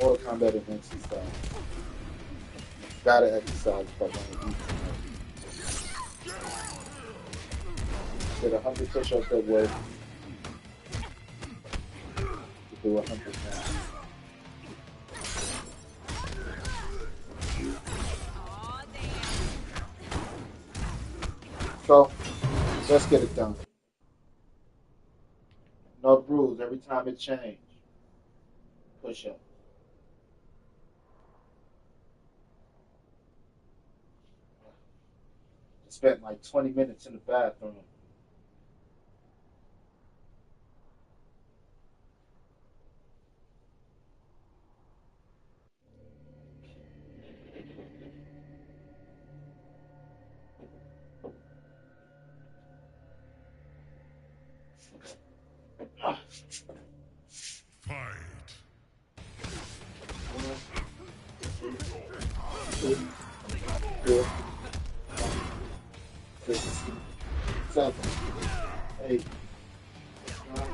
More combat and exercise. Gotta exercise if I want to eat. Did 100 push-ups at work to do 100 now. So let's get it done. No rules every time it changes. Push-up. Spent like 20 minutes in the bathroom. Fight. One, two, 4, 6, 7, 8, 9.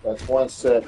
That's one set.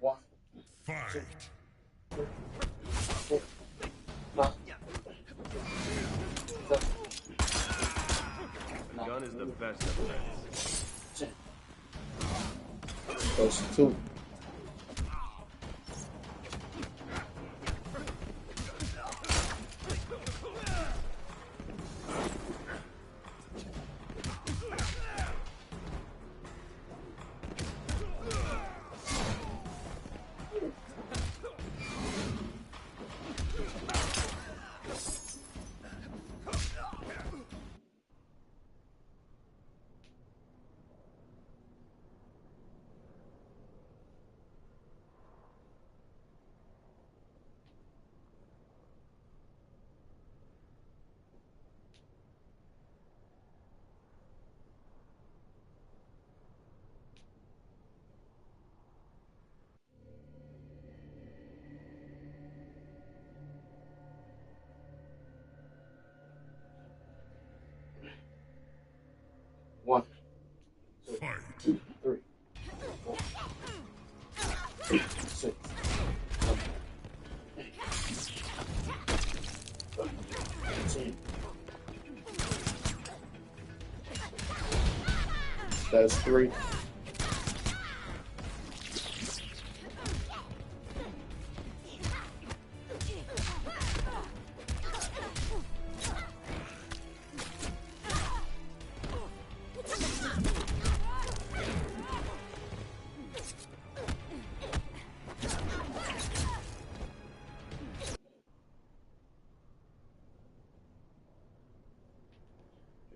One, two, Fight. 3, 4, 5, 7, Gun is the best defense. 10. Those two. One, two, Fight. 3, 4, 6, 7, 8, 10. That's 3.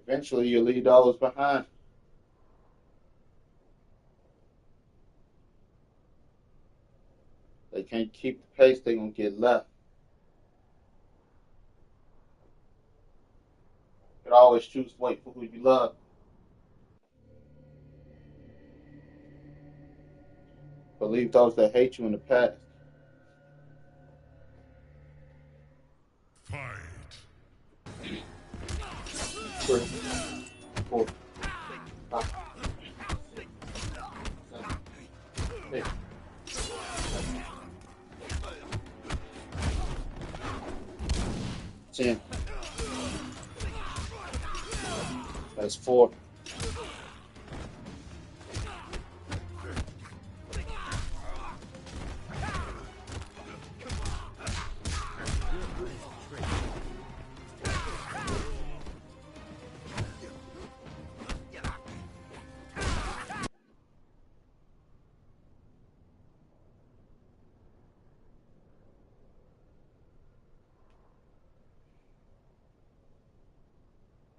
Eventually, you'll leave dollars behind. They can't keep the pace, they're going to get left. You can always choose to wait for who you love. But leave those that hate you in the past. Fight. 3, 4, 5, 7, 8, 10. That's 4.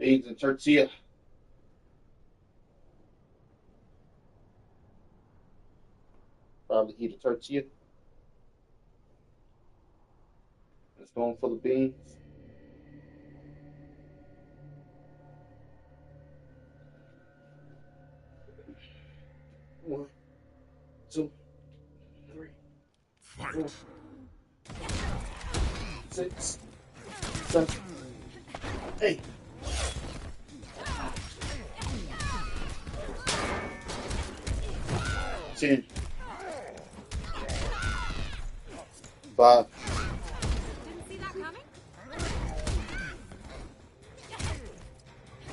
Eggs and tortilla. Probably eat a tortilla. A spoonful of beans. One, two, three, four, Fight. 6, 7, 8. 10, 5. Didn't see that coming?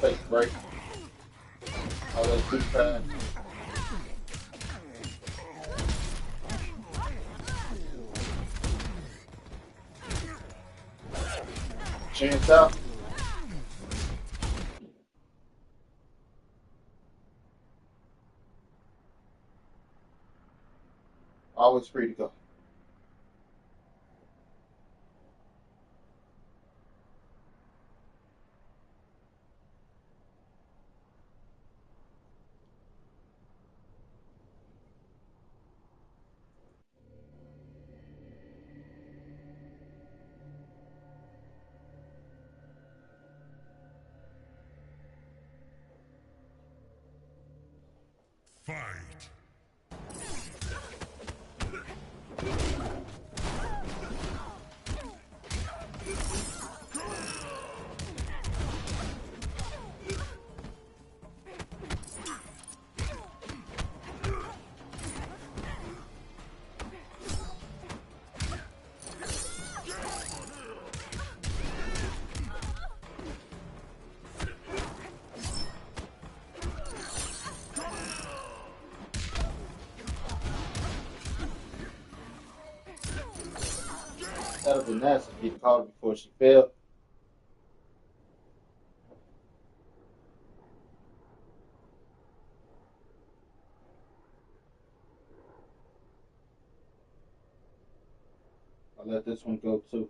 Take a break. All those good times. Chance out. Always free to go. Fight. That would be nice if he'd called her before she fell. I'll let this one go too.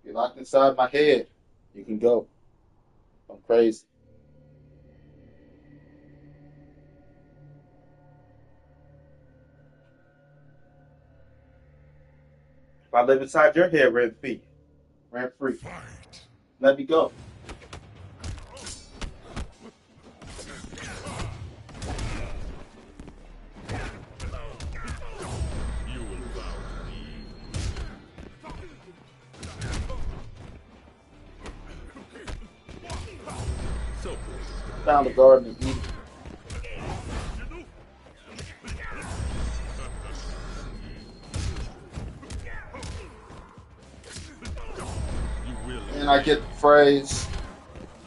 You're locked inside my head. You can go. I'm crazy. If I live inside your head, rent free. Fight. Let me go. You will bow to me. So close. Found the garden and eat. You will. And I get the phrase,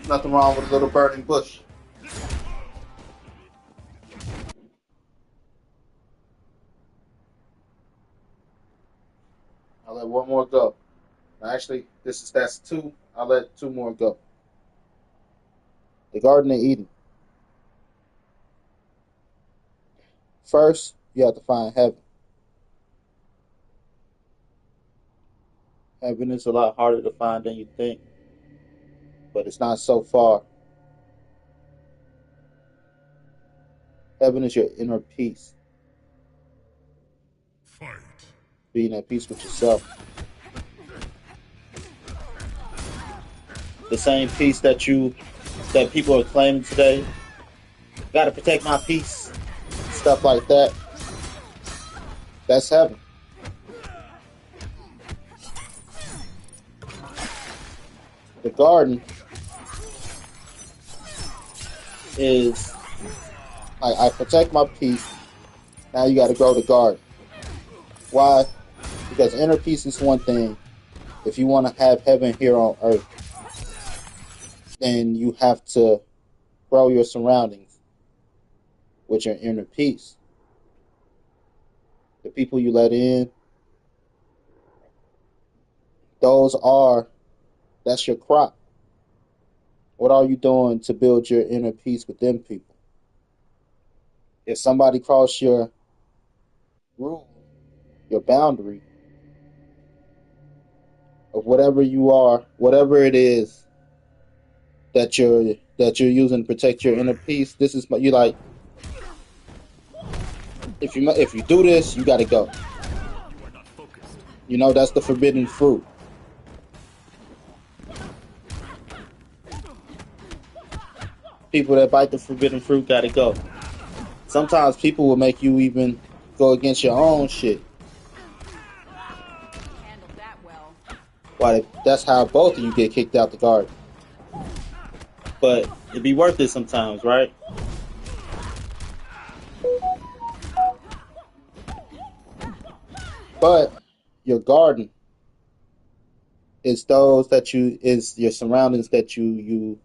nothing wrong with a little burning bush. I'll let one more go. Actually, that's 2. I'll let 2 more go. The Garden of Eden. First, you have to find heaven. Heaven is a lot harder to find than you think, but it's not so far. Heaven is your inner peace, Fight. being at peace with yourself. The same peace that people are claiming today. Got to protect my peace, stuff like that. That's heaven. The garden is I protect my peace. Now you got to grow the garden. Why? Because inner peace is one thing. If you want to have heaven here on earth, then you have to grow your surroundings with your inner peace. The people you let in, that's your crop. What are you doing to build your inner peace with them people? If somebody cross your rule, your boundary, of whatever you are, whatever it is that you're using to protect your inner peace. This is you like. If you do this, you got to go. You are not focused. You know that's the forbidden fruit. People that bite the forbidden fruit got to go. Sometimes people will make you even go against your own shit. Handled that well. Why? That's how both of you get kicked out the garden. But it'd be worth it sometimes, right? But your garden is those that you is your surroundings that you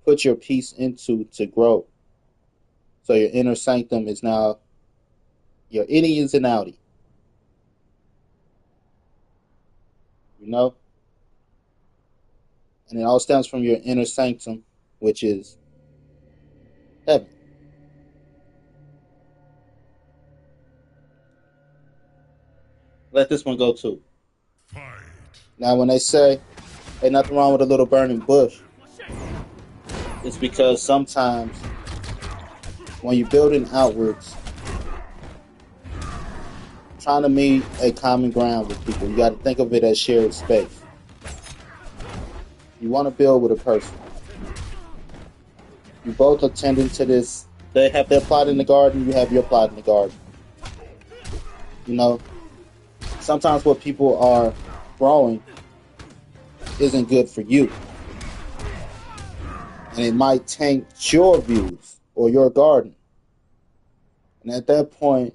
put your peace into to grow. So your inner sanctum is now your innies and outie. You know? And it all stems from your inner sanctum, which is heaven. Let this one go too. Fight. Now when they say ain't nothing wrong with a little burning bush, it's because sometimes when you're building outwards, trying to meet a common ground with people, you got to think of it as shared space. You want to build with a person. You both are tending to this. They have their plot in the garden, you have your plot in the garden. You know, sometimes what people are growing isn't good for you. And it might taint your views or your garden. And at that point,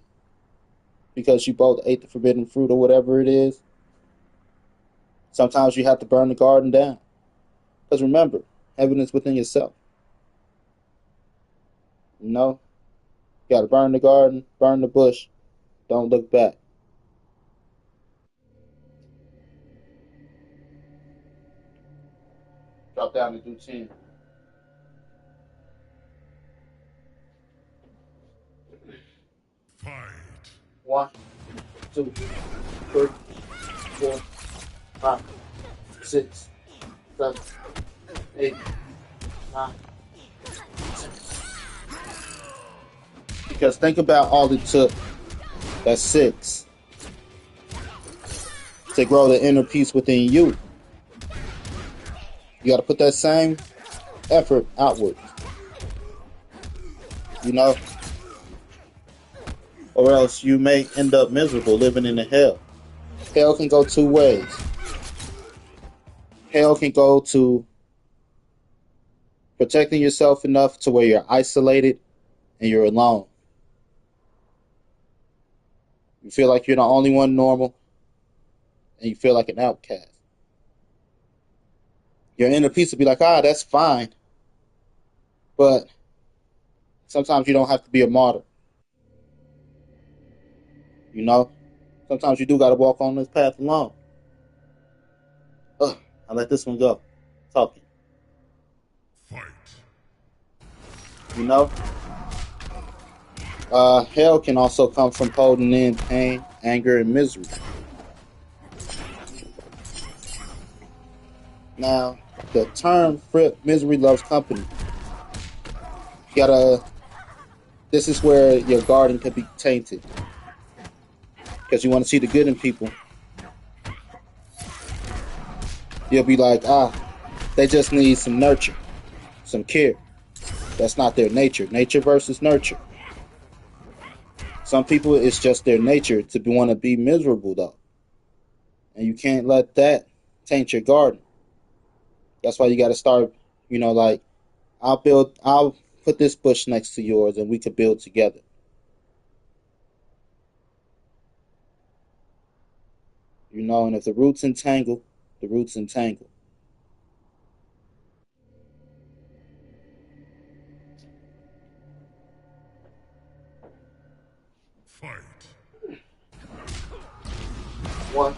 because you both ate the forbidden fruit or whatever it is, sometimes you have to burn the garden down. Because remember, heaven is within yourself. You know? You got to burn the garden, burn the bush. Don't look back. Drop down to do 10. Fight. 1, 2, 3, 4, 5, 6, 7, 8, 9, 10. Because think about all it took. That's 6 to grow the inner peace within you. You got to put that same effort outward. You know? Or else you may end up miserable living in a hell. Hell can go two ways. Hell can go to protecting yourself enough to where you're isolated and you're alone. You feel like you're the only one normal and you feel like an outcast. Your inner peace will be like, that's fine. But sometimes you don't have to be a martyr. You know? Sometimes you do got to walk on this path alone. I let this one go. Talking. Fight. You know? Hell can also come from holding in pain, anger, and misery. Now, the term misery loves company. You gotta. This is where your garden could be tainted. Because you want to see the good in people. You'll be like, they just need some nurture, some care. That's not their nature. Nature versus nurture. Some people, it's just their nature to want to be miserable, though. And you can't let that taint your garden. That's why you got to start, like, I'll put this bush next to yours and we could build together. And if the roots entangle, the roots entangle. Fight. 1,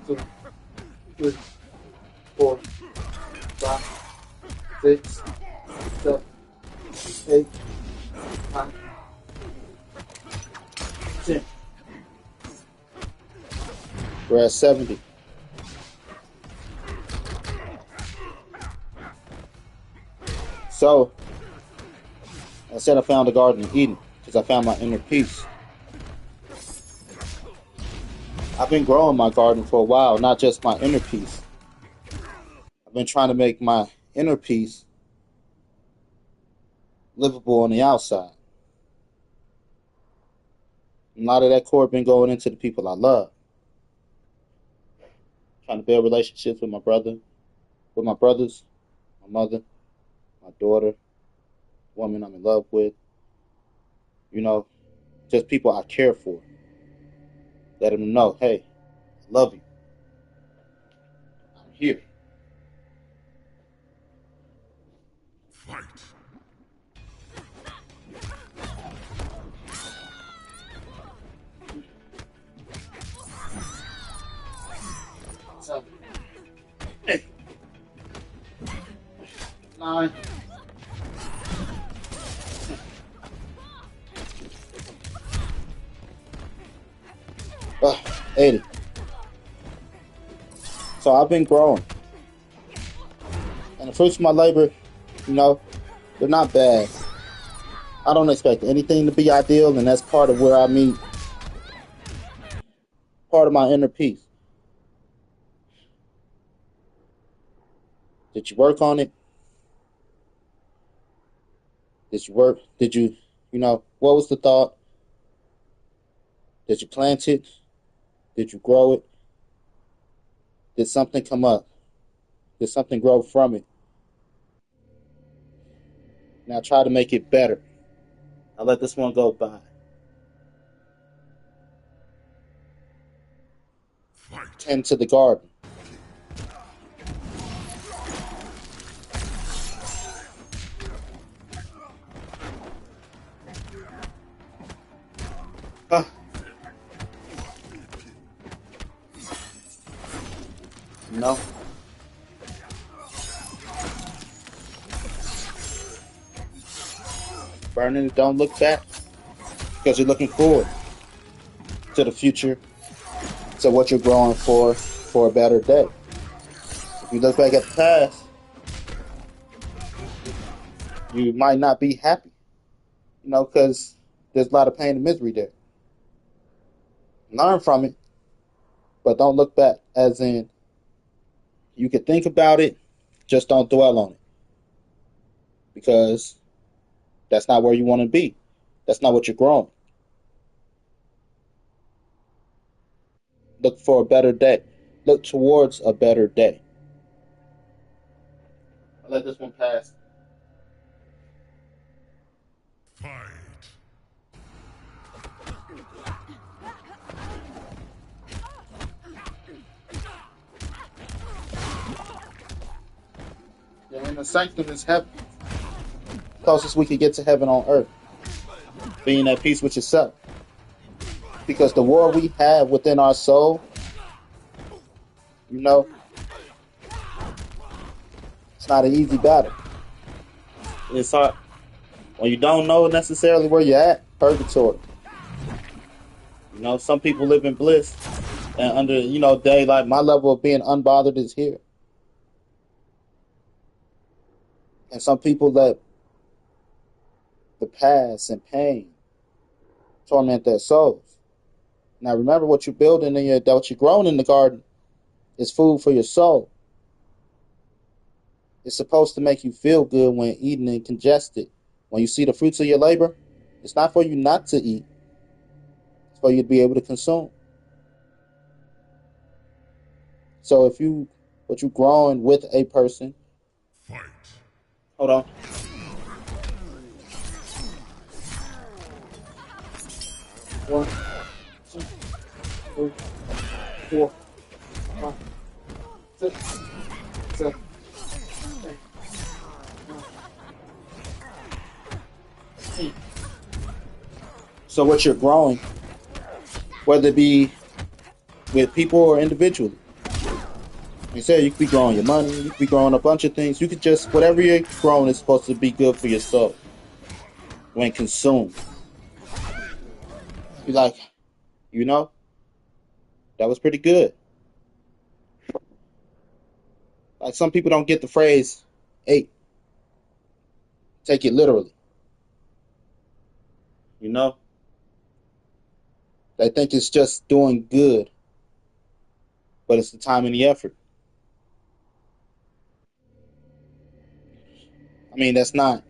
2, 3, 4, 5, 6, 7, 8, 9, 10. We're at 70. So I said I found the Garden of Eden because I found my inner peace. I've been growing my garden for a while, not just my inner peace. I've been trying to make my inner peace livable on the outside. And a lot of that core been going into the people I love. Trying to build relationships with my brothers, my mother, my daughter, woman I'm in love with, you know, just people I care for. Let them know, hey, I love you. I'm here. Fight. So, hey, 9, 80. So I've been growing. And the fruits of my labor, you know, they're not bad. I don't expect anything to be ideal, and that's part of where I meet part of my inner peace. Did you work on it? Did you work? Did you, what was the thought? Did you plant it? Did you grow it? Did something come up? Did something grow from it? Now try to make it better. I'll let this one go by. Fight. Tend to the garden. Huh. No. Burning it, don't look back. Because you're looking forward to the future, to what you're growing for a better day. If you look back at the past, you might not be happy, because there's a lot of pain and misery there. Learn from it, but don't look back. As in, you can think about it, just don't dwell on it. Because that's not where you want to be. That's not what you're growing. Look for a better day. Look towards a better day. I'll let this one pass. Fight. The inner sanctum is heaven. Closest we could get to heaven on earth. Being at peace with yourself. Because the war we have within our soul, you know, it's not an easy battle. It's hard. When you don't know necessarily where you're at, purgatory. Some people live in bliss. And under, daylight, my level of being unbothered is here. And some people let the past and pain torment their souls. Now remember, what you're building in what you're growing in the garden is food for your soul. It's supposed to make you feel good when eating and congested. When you see the fruits of your labor, it's not for you not to eat. It's for you to be able to consume. So what you're growing with a person, Fight. hold on. One, two, three, 4, 5, 6, 7, 8, 9, 10. So what you're growing, whether it be with people or individually. Like I said, you could be growing your money, you could be growing a bunch of things. You could just, whatever you're growing is supposed to be good for your soul when consumed. You're like, that was pretty good. Like some people don't get the phrase, hey, take it literally. You know, they think it's just doing good, but it's the time and the effort. I mean, that's not.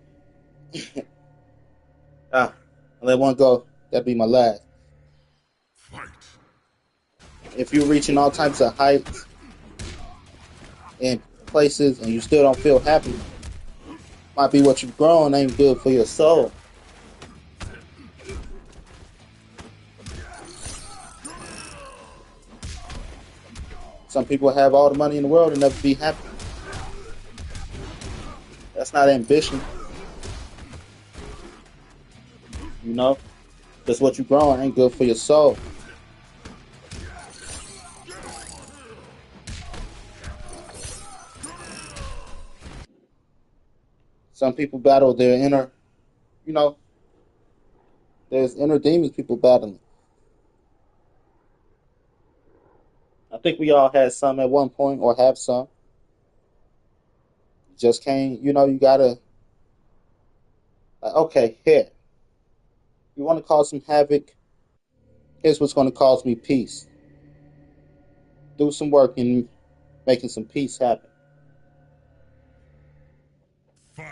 Ah, I let one go. That'd be my last. Fight. If you're reaching all types of heights and places and you still don't feel happy, might be what you've grown ain't good for your soul. Some people have all the money in the world and never be happy. That's not ambition, you know. Just what you're growing ain't good for your soul. Some people battle their inner, you know, there's inner demons people battling. I think we all had some at one point or have some. Just can't, you gotta, like, okay, here, you want to cause some havoc? Here's what's going to cause me peace. Do some work in making some peace happen. Fight.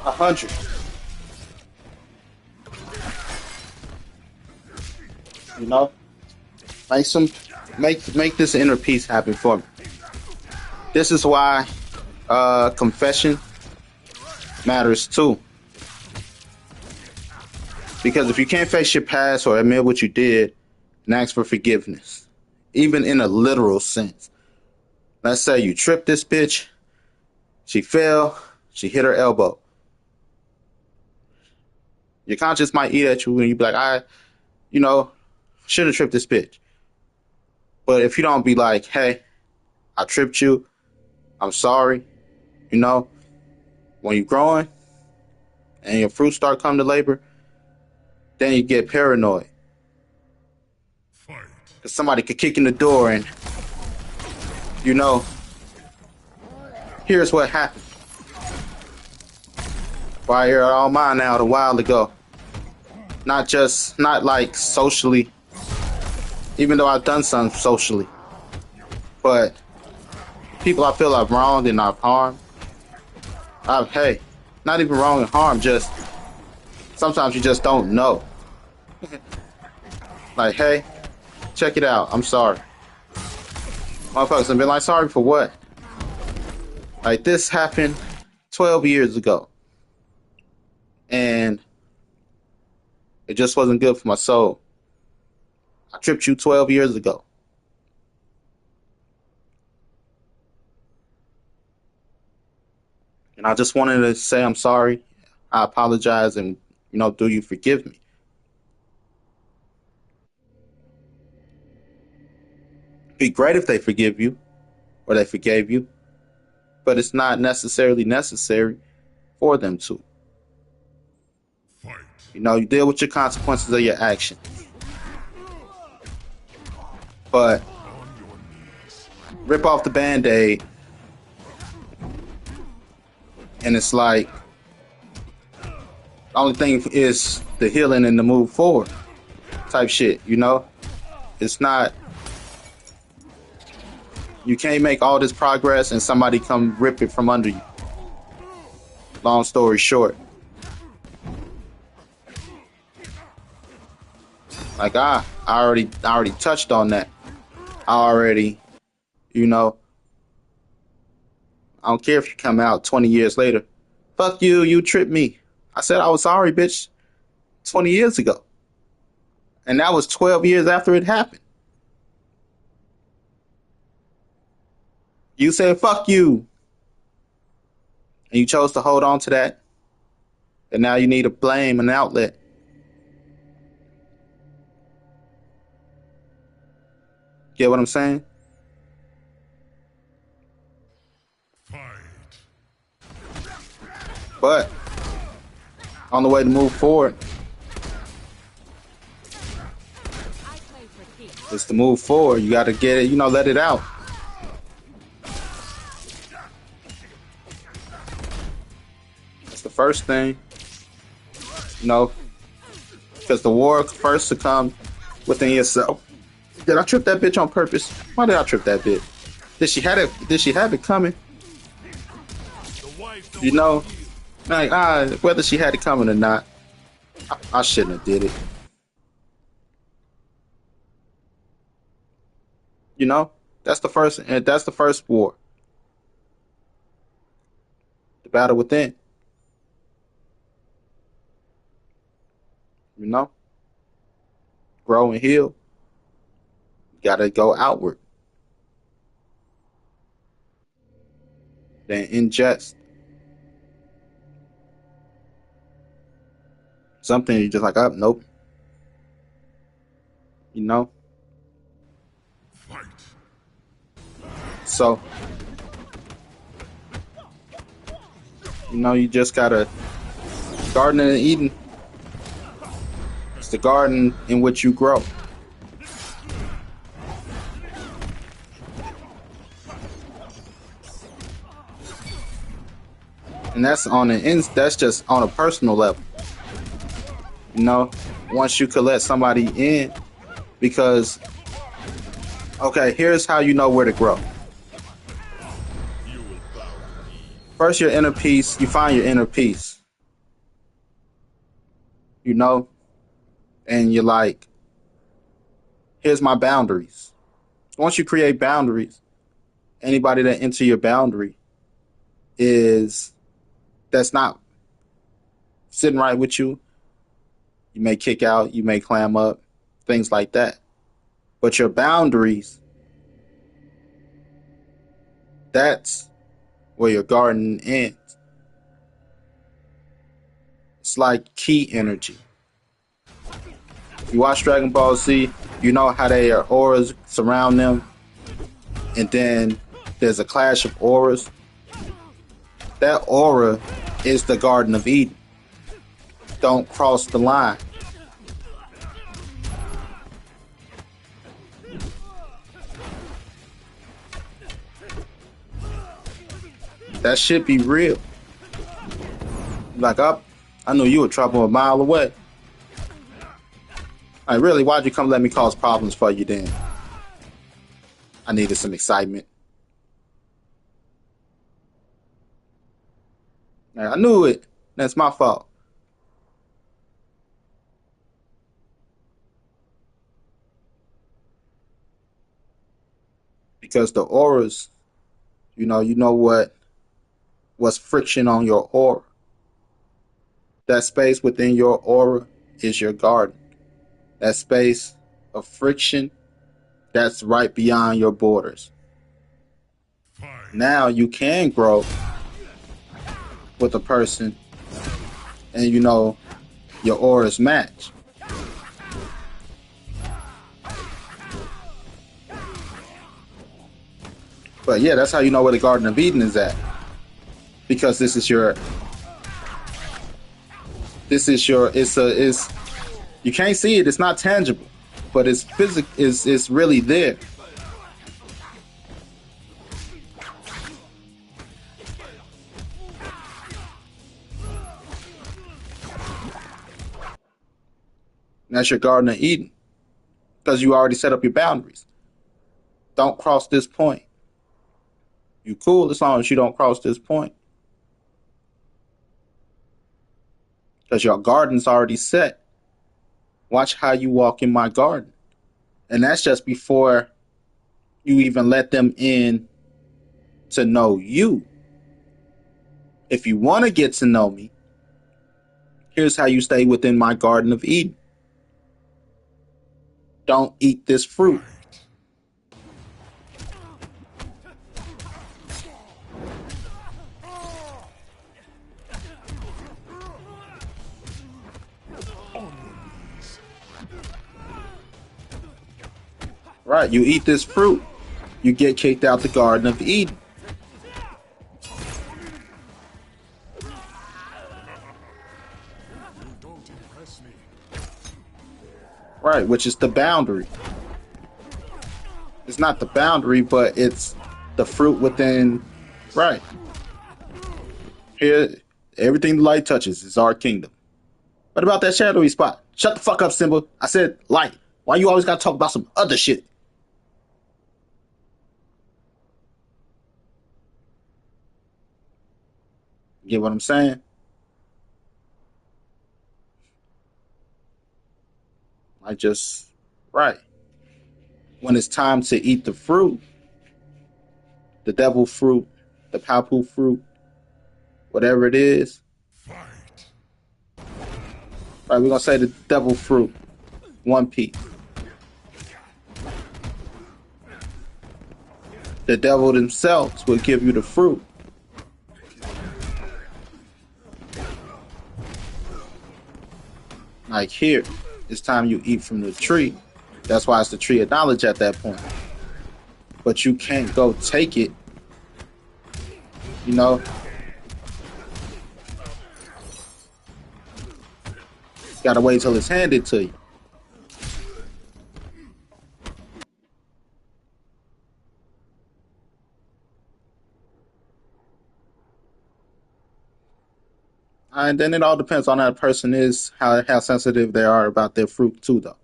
100. You know, make some, make this inner peace happen for me. This is why confession matters too. Because if you can't face your past or admit what you did and ask for forgiveness, even in a literal sense. Let's say you tripped this bitch, she fell, she hit her elbow. Your conscience might eat at you and you be like, you know, should have tripped this bitch. But if you don't be like, hey, I tripped you, I'm sorry, you know, when you're growing and your fruits start coming to labor, then you get paranoid. Fight. Because somebody could kick in the door and, you know, here's what happened. Well, I hear it all mine out a while ago. Not like socially, even though I've done some socially, but people I feel I've wronged and I've harmed. Hey, not even wrong and harm, just sometimes you just don't know. Like, hey, check it out. I'm sorry. Motherfuckers have been like, sorry for what? Like, this happened 12 years ago. And it just wasn't good for my soul. I tripped you 12 years ago. And I just wanted to say I'm sorry. I apologize and, do you forgive me? It'd be great if they forgive you or they forgave you, but it's not necessarily necessary for them to. Fight. You deal with your consequences of your actions. But rip off the band-aid and it's like the only thing is the healing and the move forward type shit, It's not, you can't make all this progress and somebody come rip it from under you. Long story short. Like I already touched on that. I already, I don't care if you come out 20 years later. Fuck you, you tripped me. I said I was sorry, bitch, 20 years ago. And that was 12 years after it happened. You said fuck you. And you chose to hold on to that. And now you need a blame, an outlet. Get what I'm saying? Fight. But on the way to move forward I play for keeps. is to move forward. You got to get it, let it out. That's the first thing, because the war first to come within yourself. Did I trip that bitch on purpose? Why did I trip that bitch? Did she have it coming? Whether she had it coming or not, I shouldn't have did it. That's the first war. The battle within. Grow and heal. You gotta go outward. Then ingest. Something you're just like, oh, nope. Fight. So, you just gotta Garden of Eden. It's the garden in which you grow. And that's that's just on a personal level. Once you could let somebody in, because okay, here's how you know where to grow. First, your inner peace. You find your inner peace. And you're like, here's my boundaries. Once you create boundaries, anybody that enter your boundary that's not sitting right with you, you may kick out, you may clam up, things like that. But your boundaries, that's where your garden ends. It's like key energy. If you watch Dragon Ball Z, you know how they are auras surround them, and then there's a clash of auras. That aura is the Garden of Eden. Don't cross the line. That should be real. Like, I knew you were trouble a mile away. Like, really, why'd you come let me cause problems for you then? I needed some excitement. I knew it. That's my fault. Because the auras, you know what's friction on your aura. That space within your aura is your garden. That space of friction, that's right beyond your borders. Fight. Now you can grow with a person and your auras match. But yeah, that's how you know where the Garden of Eden is at. Because it's you can't see it, it's not tangible, but it's it's really there. And that's your Garden of Eden. Because you already set up your boundaries. Don't cross this point. You cool as long as you don't cross this point. Because your garden's already set. Watch how you walk in my garden. And that's just before you even let them in to know you. If you want to get to know me, here's how you stay within my Garden of Eden. Don't eat this fruit. Right, you eat this fruit, you get kicked out the Garden of Eden. Right, which is the boundary. It's not the boundary, but it's the fruit within. Right. Here, everything the light touches is our kingdom. What about that shadowy spot? Shut the fuck up, Simba. I said light. Why you always gotta talk about some other shit? You get what I'm saying? I just, right. When it's time to eat the fruit, the devil fruit, the papu fruit, whatever it is, Fight. right, we're gonna say the devil fruit, one piece. The devil themselves will give you the fruit. Like here, it's time you eat from the tree. That's why it's the tree of knowledge at that point. But you can't go take it, you know. Gotta wait till it's handed to you. And then it all depends on how the person is, how sensitive they are about their fruit too, though.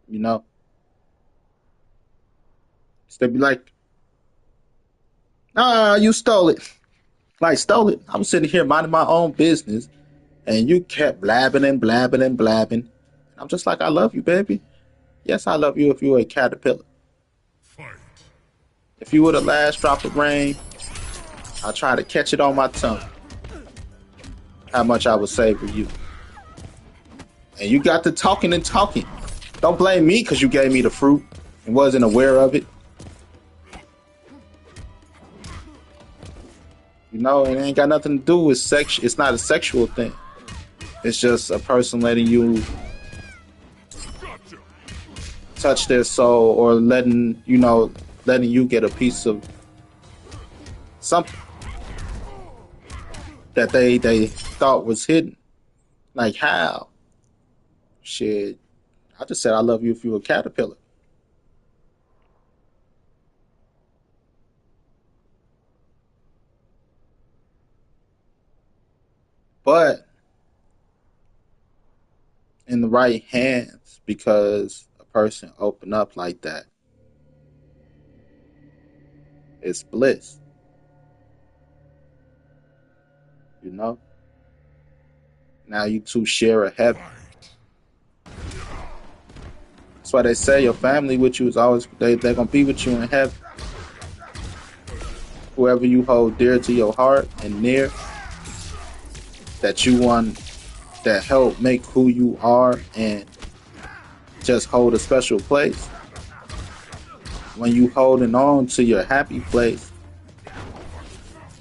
You know, so they be like, "Ah, you stole it." Like stole it. I'm sitting here minding my own business, and you kept blabbing and blabbing and blabbing. I'm just like, I love you, baby. Yes, I love you if you were a caterpillar. Fight. If you were the last drop of rain, I try to catch it on my tongue. How much I would savor you. And you got to talking and talking. Don't blame me because you gave me the fruit and wasn't aware of it. You know, it ain't got nothing to do with sex. It's not a sexual thing. It's just a person letting you Gotcha. touch their soul or letting you get a piece of something that they thought was hidden. Like how? Shit. I just said I love you if you were a caterpillar. But in the right hands, because a person open up like that, it's bliss. You know? Now you two share a heaven. Fight. That's why they say your family with you is always they're gonna be with you in heaven. Whoever you hold dear to your heart and near, that you want, that help make who you are and just hold a special place. When you holding on to your happy place,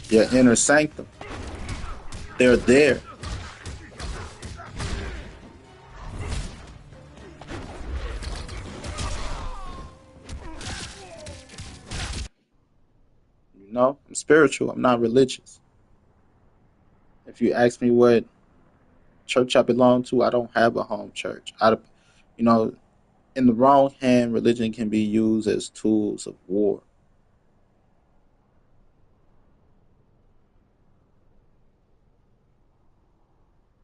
your inner sanctum, they're there. You know, I'm spiritual. I'm not religious. If you ask me what church I belong to, I don't have a home church. You know, in the wrong hand, religion can be used as tools of war.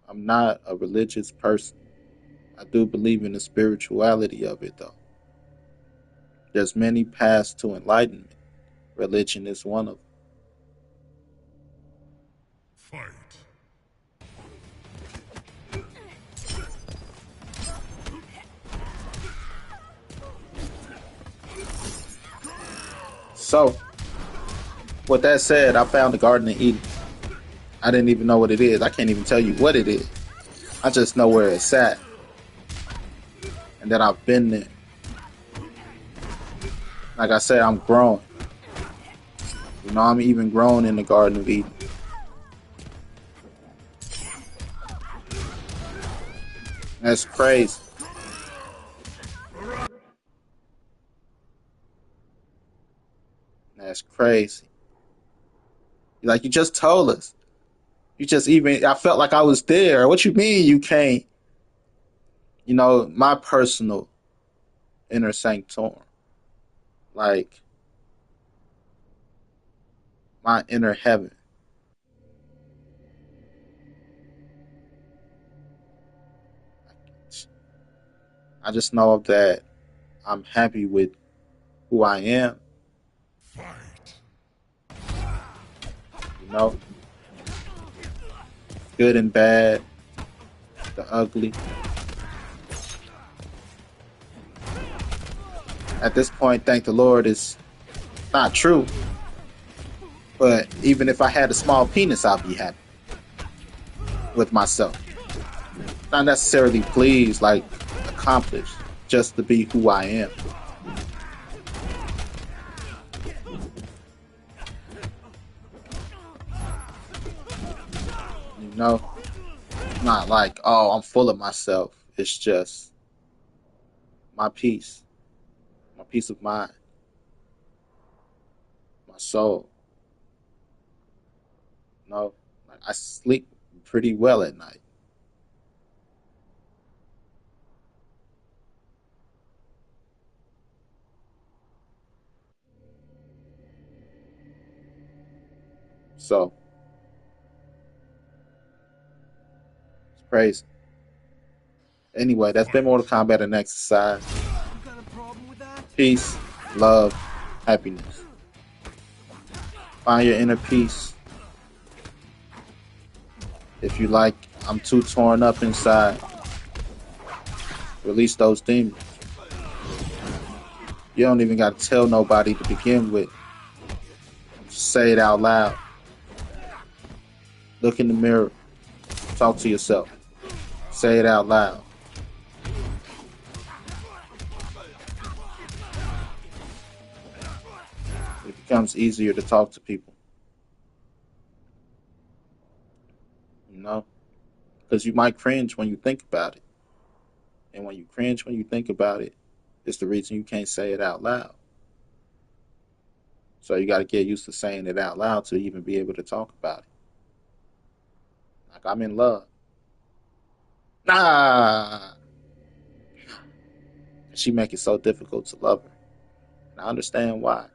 I'm not a religious person. I do believe in the spirituality of it, though. There's many paths to enlightenment. Religion is one of them. Fight. So, with that said, I found the Garden of Eden. I didn't even know what it is. I can't even tell you what it is. I just know where it's at. And that I've been there. Like I said, I'm growing. You know, I'm even growing in the Garden of Eden. That's crazy. That's crazy. Like you just told us. You just even I felt like I was there. What you mean you can't? You know, my personal inner sanctum, like my inner heaven. I just know that I'm happy with who I am, Fight. you know, good and bad, the ugly. At this point, thank the Lord, is not true. But even if I had a small penis, I'd be happy with myself. Not necessarily pleased, like accomplished, just to be who I am. You know, not like, oh, I'm full of myself. It's just my peace of mind, my soul. You know, like I sleep pretty well at night. So it's crazy. Anyway, that's been Mortal Kombat and exercise. Peace, love, happiness. Find your inner peace. If you like, I'm too torn up inside. Release those demons. You don't even got to tell nobody to begin with. Just say it out loud. Look in the mirror. Talk to yourself. Say it out loud. It becomes easier to talk to people. You know? Because you might cringe when you think about it. And when you cringe when you think about it, it's the reason you can't say it out loud. So you got to get used to saying it out loud to even be able to talk about it. Like, I'm in love. Nah. She make it so difficult to love her. And I understand why.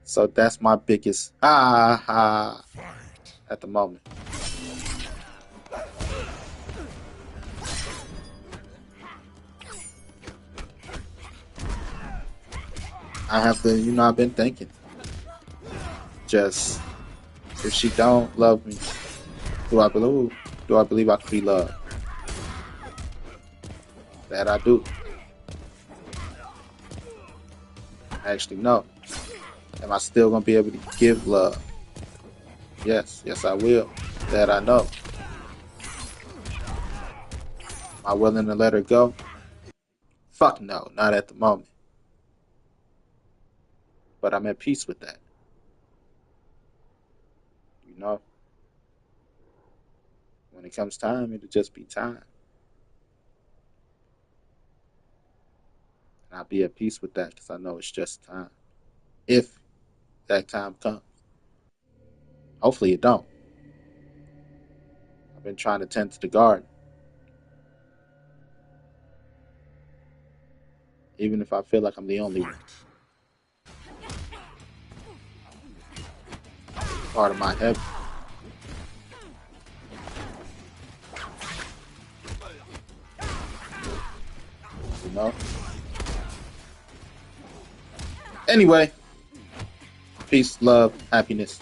So that's my biggest Fight. at the moment. I have to, I've been thinking. Just, if she don't love me, do I believe? Do I believe I could be loved? That I do. Actually, no. Am I still gonna be able to give love? Yes, I will. That I know. Am I willing to let her go? Fuck no, not at the moment. But I'm at peace with that. You know? When it comes time, it'll just be time. And I'll be at peace with that because I know it's just time. If that time comes. Hopefully it don't. I've been trying to tend to the garden. Even if I feel like I'm the only one. Fight. Part of my heaven. You know? Anyway. Peace, love, happiness.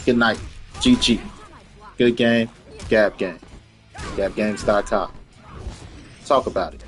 Good night. GG. Good game. Gab game. GabGames.com. Talk about it.